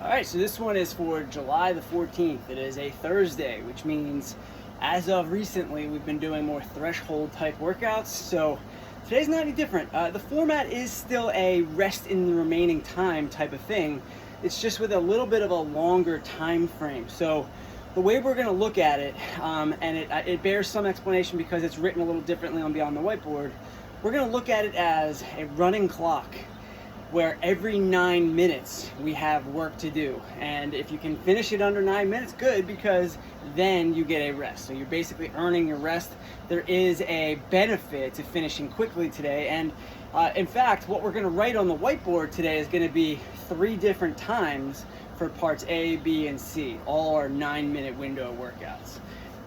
All right, so this one is for July the 14th. It is a Thursday, which means as of recently, we've been doing more threshold type workouts. So today's not any different. The format is still a rest in the remaining time type of thing. It's just with a little bit of a longer time frame. So the way we're gonna look at it, and it bears some explanation because it's written a little differently on Beyond the Whiteboard, we're gonna look at it as a running clock where every 9 minutes we have work to do. And if you can finish it under 9 minutes, good, because then you get a rest. So you're basically earning your rest. There is a benefit to finishing quickly today. And in fact, what we're gonna write on the whiteboard today is gonna be 3 different times for parts A, B, and C, all our 9-minute window workouts.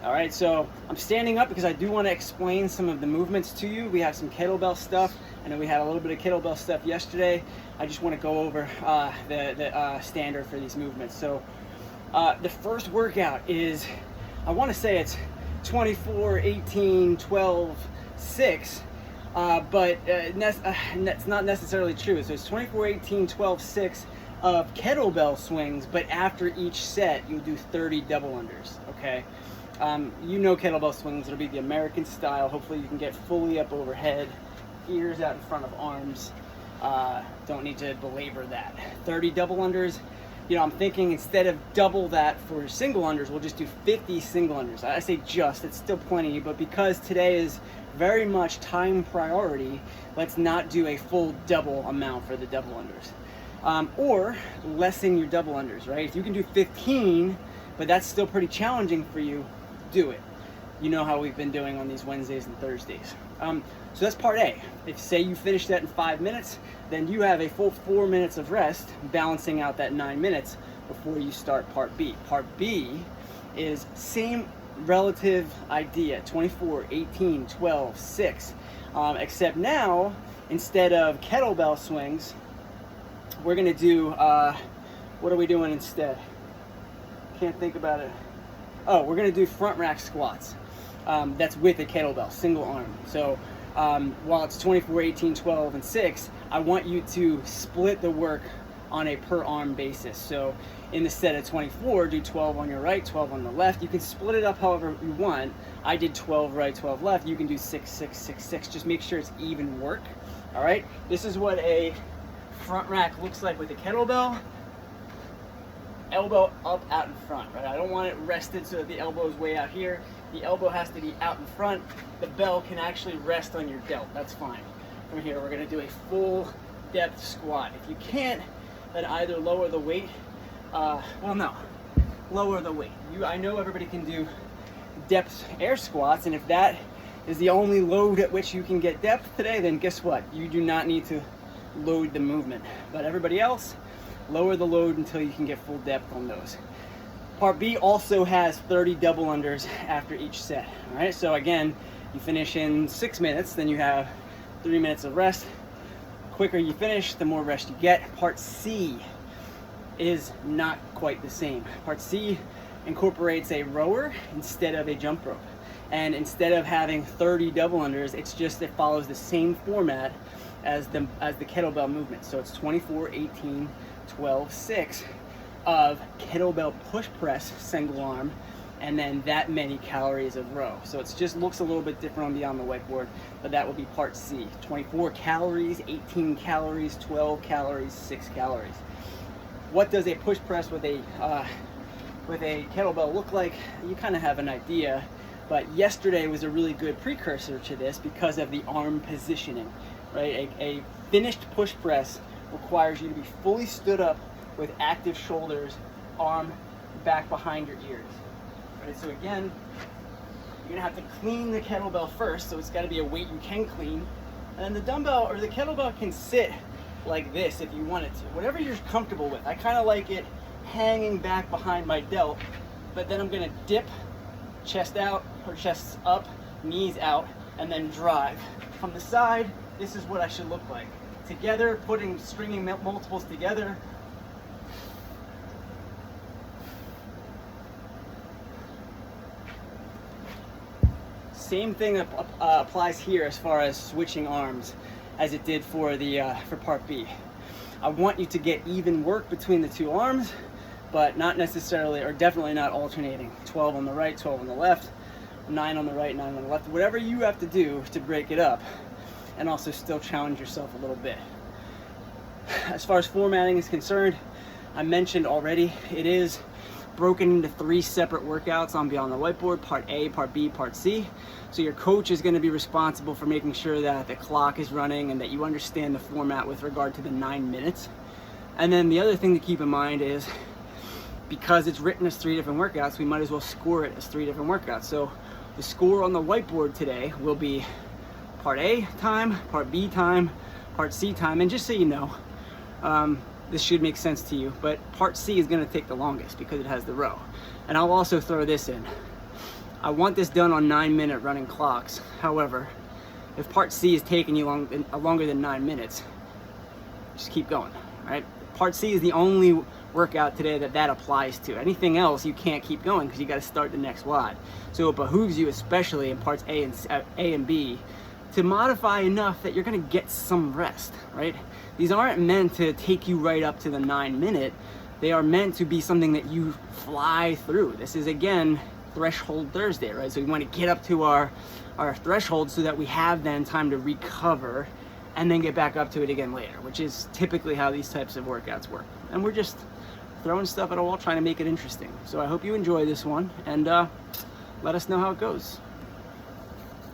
All right, so I'm standing up because I do want to explain some of the movements to you. We have some kettlebell stuff. I know we had a little bit of kettlebell stuff yesterday. I just want to go over the standard for these movements. So the first workout is, I want to say it's 24, 18, 12, 6, but that's not necessarily true. So it's 24, 18, 12, 6 of kettlebell swings, but after each set, you'll do 30 double unders, okay? You know kettlebell swings, it'll be the American style. Hopefully you can get fully up overhead, ears out in front of arms. Don't need to belabor that. 30 double unders, you know, I'm thinking instead of double that for single unders, we'll just do 50 single unders. I say just, it's still plenty, but because today is very much time priority, let's not do a full double amount for the double unders. Or lessen your double unders, right? If you can do 15, but that's still pretty challenging for you, do it. You know how we've been doing on these Wednesdays and Thursdays. So that's part A. If say you finish that in 5 minutes, then you have a full 4 minutes of rest, balancing out that 9 minutes before you start part B. Part B is same relative idea, 24, 18, 12, 6, except now, instead of kettlebell swings, we're gonna do, what are we doing instead? Can't think about it. Oh, we're gonna do front rack squats. That's with a kettlebell, single arm. So while it's 24, 18, 12, and 6, I want you to split the work on a per arm basis. So in the set of 24, do 12 on your right, 12 on the left. You can split it up however you want. I did 12 right, 12 left. You can do 6, 6, 6, 6. Just make sure it's even work. All right, this is what a front rack looks like with a kettlebell. Elbow up, out in front, right? I don't want it rested so that the elbow is way out here. The elbow has to be out in front. The bell can actually rest on your delt. That's fine. From here, we're gonna do a full depth squat. If you can't, then either lower the weight, lower the weight. I know everybody can do depth air squats, and if that is the only load at which you can get depth today, then guess what? You do not need to load the movement. But everybody else, lower the load until you can get full depth on those. Part B also has 30 double unders after each set. All right, so again, you finish in 6 minutes, then you have 3 minutes of rest. The quicker you finish, the more rest you get. Part C is not quite the same. Part C incorporates a rower instead of a jump rope. And instead of having 30 double unders, it follows the same format as the kettlebell movement. So it's 24, 18, 12, 6 of kettlebell push press single arm, and then that many calories of row. So it just looks a little bit different on Beyond the Whiteboard, but that will be part C. 24 calories, 18 calories, 12 calories, 6 calories. What does a push press with a kettlebell look like? You kind of have an idea, but yesterday was a really good precursor to this because of the arm positioning, right? A finished push press requires you to be fully stood up with active shoulders, arm back behind your ears. Right, so again, you're gonna have to clean the kettlebell first, so it's gotta be a weight you can clean. And then the dumbbell or the kettlebell can sit like this if you want it to, whatever you're comfortable with. I kinda like it hanging back behind my delt, but then I'm gonna dip, chest out or chest up, knees out, and then drive. From the side, this is what I should look like. Together, stringing multiples together. Same thing applies here as far as switching arms as it did for part B. I want you to get even work between the two arms, but not necessarily, or definitely not alternating. 12 on the right, 12 on the left, 9 on the right, 9 on the left, whatever you have to do to break it up, and also still challenge yourself a little bit. As far as formatting is concerned, I mentioned already, it is broken into 3 separate workouts on Beyond the Whiteboard: Part A, Part B, Part C. So your coach is going to be responsible for making sure that the clock is running and that you understand the format with regard to the 9 minutes. And then the other thing to keep in mind is, because it's written as 3 different workouts, we might as well score it as 3 different workouts. So the score on the whiteboard today will be Part A time, Part B time, Part C time. And just so you know, this should make sense to you, but Part C is going to take the longest because it has the row. And I'll also throw this in. I want this done on 9-minute running clocks. However, if Part C is taking you longer than 9 minutes, just keep going, right? Part C is the only workout today that applies to. Anything else, you can't keep going because you got to start the next WOD. So it behooves you, especially in parts A and B, to modify enough that you're going to get some rest, right? These aren't meant to take you right up to the 9-minute. They are meant to be something that you fly through. This is, again, Threshold Thursday, right? So we want to get up to our threshold so that we have then time to recover and then get back up to it again later, which is typically how these types of workouts work. And we're just throwing stuff at a wall, trying to make it interesting. So I hope you enjoy this one, and let us know how it goes.